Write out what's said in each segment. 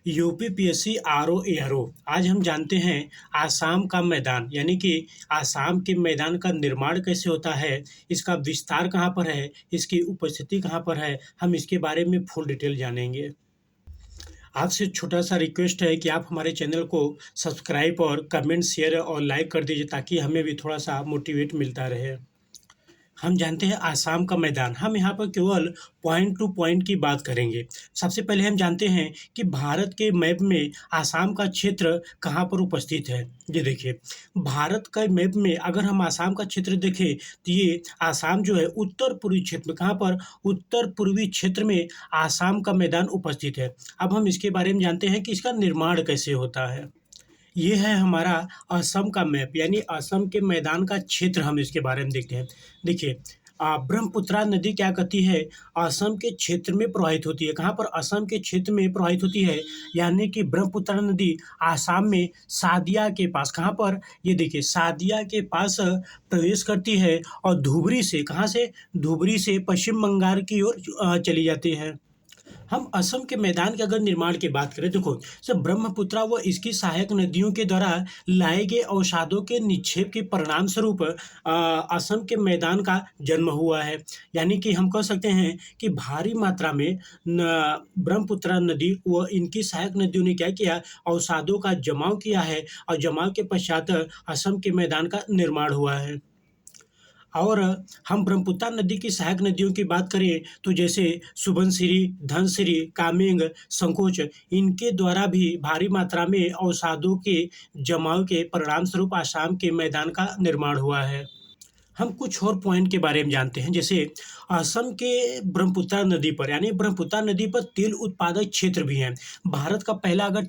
UPPSC RO ARO आज हम जानते हैं आसाम का मैदान यानी कि आसाम के मैदान का निर्माण कैसे होता है, इसका विस्तार कहाँ पर है, इसकी उपस्थिति कहाँ पर है, हम इसके बारे में फुल डिटेल जानेंगे। आपसे छोटा सा रिक्वेस्ट है कि आप हमारे चैनल को सब्सक्राइब और कमेंट शेयर और लाइक कर दीजिए ताकि हमें भी थोड़ा सा मोटिवेट मिलता रहे। हम जानते हैं आसाम का मैदान, हम यहाँ पर केवल पॉइंट टू पॉइंट की बात करेंगे। सबसे पहले हम जानते हैं कि भारत के मैप में आसाम का क्षेत्र कहाँ पर उपस्थित है। ये देखिए, भारत के मैप में अगर हम आसाम का क्षेत्र देखें तो ये आसाम जो है उत्तर पूर्वी क्षेत्र में, कहाँ पर, उत्तर पूर्वी क्षेत्र में आसाम का मैदान उपस्थित है। अब हम इसके बारे में जानते हैं कि इसका निर्माण कैसे होता है। ये है हमारा असम का मैप यानी असम के मैदान का क्षेत्र, हम इसके बारे में देखते हैं। देखिए, ब्रह्मपुत्रा नदी क्या करती है, असम के क्षेत्र में प्रवाहित होती है। कहाँ पर, असम के क्षेत्र में प्रवाहित होती है, यानी कि ब्रह्मपुत्रा नदी आसाम में सादिया के पास, कहाँ पर, ये देखिए सादिया के पास प्रवेश करती है और धुबरी से, कहाँ से, धुबरी से पश्चिम बंगाल की ओर चली जाती है। हम असम के मैदान के अगर निर्माण की बात करें, देखो सब ब्रह्मपुत्रा व इसकी सहायक नदियों के द्वारा लाए गए अवसादों के निक्षेप के परिणाम स्वरूप असम के मैदान का जन्म हुआ है। यानी कि हम कह सकते हैं कि भारी मात्रा में ब्रह्मपुत्रा नदी व इनकी सहायक नदियों ने क्या किया, अवसादों का जमाव किया है और जमाव के पश्चात असम के मैदान का निर्माण हुआ है। और हम ब्रह्मपुत्रा नदी की सहायक नदियों की बात करें तो जैसे सुबनसिरी, धनसिरी, कामेंग, संकोच, इनके द्वारा भी भारी मात्रा में अवसादों के जमाव के परिणाम स्वरूप आसाम के मैदान का निर्माण हुआ है। हम कुछ और पॉइंट के बारे में जानते हैं, जैसे असम के ब्रह्मपुत्रा नदी पर यानी ब्रह्मपुत्रा नदी पर तेल उत्पादक क्षेत्र भी हैं। भारत का पहला अगर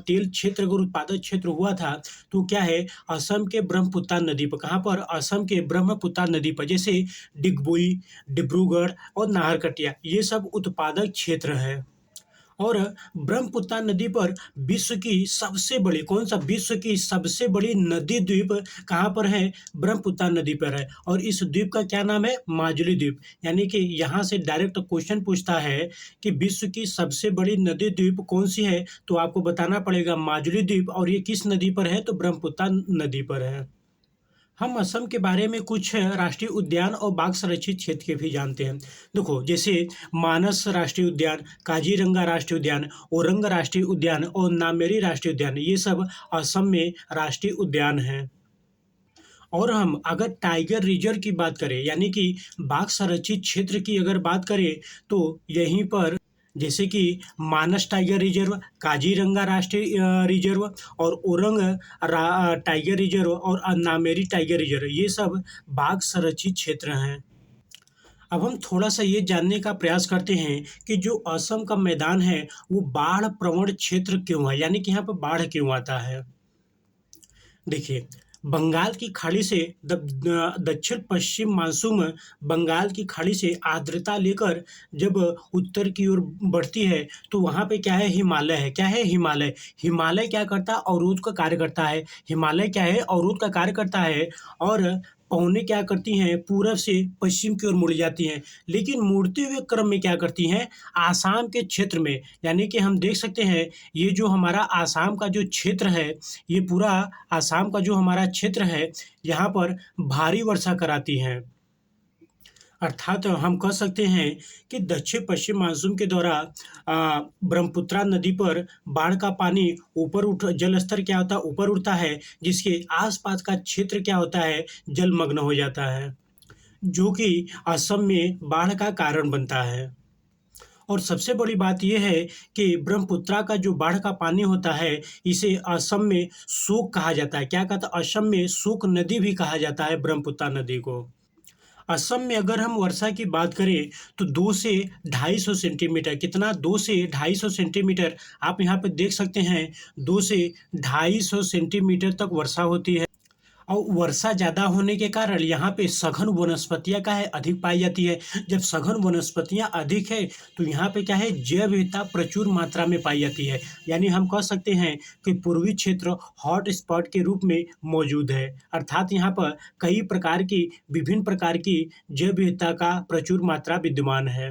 तेल क्षेत्र अगर उत्पादक क्षेत्र हुआ था तो क्या है, असम के ब्रह्मपुत्रा नदी पर। कहाँ पर, असम के ब्रह्मपुत्रा नदी पर, जैसे डिगबोई, डिब्रूगढ़ और नाहरकटिया, ये सब उत्पादक क्षेत्र है। और ब्रह्मपुत्रा नदी पर विश्व की सबसे बड़ी, कौन सा, विश्व की सबसे बड़ी नदी द्वीप कहाँ पर है, ब्रह्मपुत्रा नदी पर है। और इस द्वीप का क्या नाम है, माजुली द्वीप। यानी कि यहाँ से डायरेक्ट क्वेश्चन पूछता है कि विश्व की सबसे बड़ी नदी द्वीप कौन सी है, तो आपको बताना पड़ेगा माजुली द्वीप। और ये किस नदी पर है, तो ब्रह्मपुत्रा नदी पर है। हम असम के बारे में कुछ राष्ट्रीय उद्यान और बाघ संरक्षित क्षेत्र के भी जानते हैं। देखो, जैसे मानस राष्ट्रीय उद्यान, काजीरंगा राष्ट्रीय उद्यान, ओरंग राष्ट्रीय उद्यान और नामेरी राष्ट्रीय उद्यान, ये सब असम में राष्ट्रीय उद्यान हैं। और हम अगर टाइगर रिजर्व की बात करें यानी कि बाघ संरक्षित क्षेत्र की अगर बात करें तो यहीं पर जैसे कि मानस टाइगर रिजर्व, काजीरंगा राष्ट्रीय रिजर्व और ओरंग टाइगर रिजर्व और नामेरी टाइगर रिजर्व, ये सब बाघ संरक्षित क्षेत्र हैं। अब हम थोड़ा सा ये जानने का प्रयास करते हैं कि जो असम का मैदान है वो बाढ़ प्रवण क्षेत्र क्यों है, यानी कि यहाँ पर बाढ़ क्यों आता है। देखिए, बंगाल की खाड़ी से दक्षिण पश्चिम मानसून बंगाल की खाड़ी से आर्द्रता लेकर जब उत्तर की ओर बढ़ती है तो वहाँ पे क्या है, हिमालय है। क्या है, हिमालय। हिमालय क्या करता है, अवरोध का कार्य करता है। हिमालय क्या है, अवरोध का कार्य करता है। और पौने क्या करती हैं, पूरब से पश्चिम की ओर मुड़ जाती हैं। लेकिन मुड़ते हुए क्रम में क्या करती हैं, आसाम के क्षेत्र में, यानी कि हम देख सकते हैं ये जो हमारा आसाम का जो क्षेत्र है, ये पूरा आसाम का जो हमारा क्षेत्र है, यहाँ पर भारी वर्षा कराती हैं। अर्थात हम कह सकते हैं कि दक्षिण पश्चिम मानसून के द्वारा ब्रह्मपुत्रा नदी पर बाढ़ का पानी ऊपर उठ, जल स्तर क्या होता है, ऊपर उठता है, जिसके आसपास का क्षेत्र क्या होता है, जलमग्न हो जाता है, जो कि असम में बाढ़ का कारण बनता है। और सबसे बड़ी बात यह है कि ब्रह्मपुत्रा का जो बाढ़ का पानी होता है, इसे असम में शोक कहा जाता है। क्या कहता है, असम में शोक नदी भी कहा जाता है ब्रह्मपुत्रा नदी को। असम में अगर हम वर्षा की बात करें तो 2 से 250 सेंटीमीटर, कितना, 2 से 250 सेंटीमीटर, आप यहाँ पे देख सकते हैं 2 से 250 सेंटीमीटर तक वर्षा होती है। और वर्षा ज़्यादा होने के कारण यहाँ पे सघन वनस्पतियाँ क्या है, अधिक पाई जाती है। जब सघन वनस्पतियाँ अधिक है तो यहाँ पे क्या है, जैव विविधता प्रचुर मात्रा में पाई जाती है। यानी हम कह सकते हैं कि पूर्वी क्षेत्र हॉट स्पॉट के रूप में मौजूद है। अर्थात यहाँ पर कई प्रकार की, विभिन्न प्रकार की जैव विविधता का प्रचुर मात्रा विद्यमान है।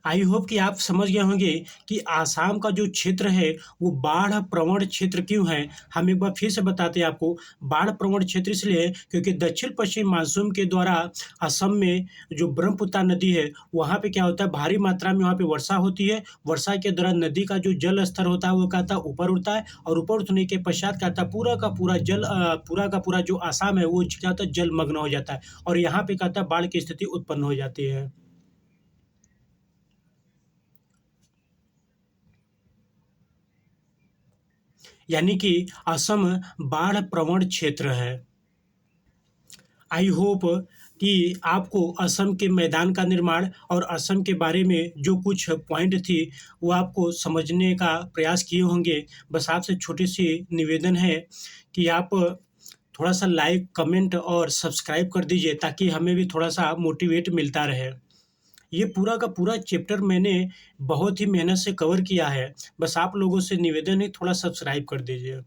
आई होप कि आप समझ गए होंगे कि आसाम का जो क्षेत्र है वो बाढ़ प्रवण क्षेत्र क्यों है। हम एक बार फिर से बताते हैं आपको। बाढ़ प्रवण क्षेत्र इसलिए है क्योंकि दक्षिण पश्चिम मानसून के द्वारा असम में जो ब्रह्मपुत्र नदी है वहाँ पे क्या होता है, भारी मात्रा में वहाँ पे वर्षा होती है। वर्षा के दौरान नदी का जो जल स्तर होता है वो क्या होता है, ऊपर उठता है, और ऊपर उठने के पश्चात क्या होता है, पूरा का पूरा पूरा का पूरा जो आसाम है वो क्या होता है, जलमग्न हो जाता है, और यहाँ पे क्या होता है, बाढ़ की स्थिति उत्पन्न हो जाती है। यानी कि असम बाढ़ प्रवण क्षेत्र है। आई होप कि आपको असम के मैदान का निर्माण और असम के बारे में जो कुछ पॉइंट थी वो आपको समझने का प्रयास किए होंगे। बस आपसे छोटी सी निवेदन है कि आप थोड़ा सा लाइक, कमेंट और सब्सक्राइब कर दीजिए ताकि हमें भी थोड़ा सा मोटिवेट मिलता रहे। ये पूरा का पूरा चैप्टर मैंने बहुत ही मेहनत से कवर किया है। बस आप लोगों से निवेदन है, थोड़ा सब्सक्राइब कर दीजिए।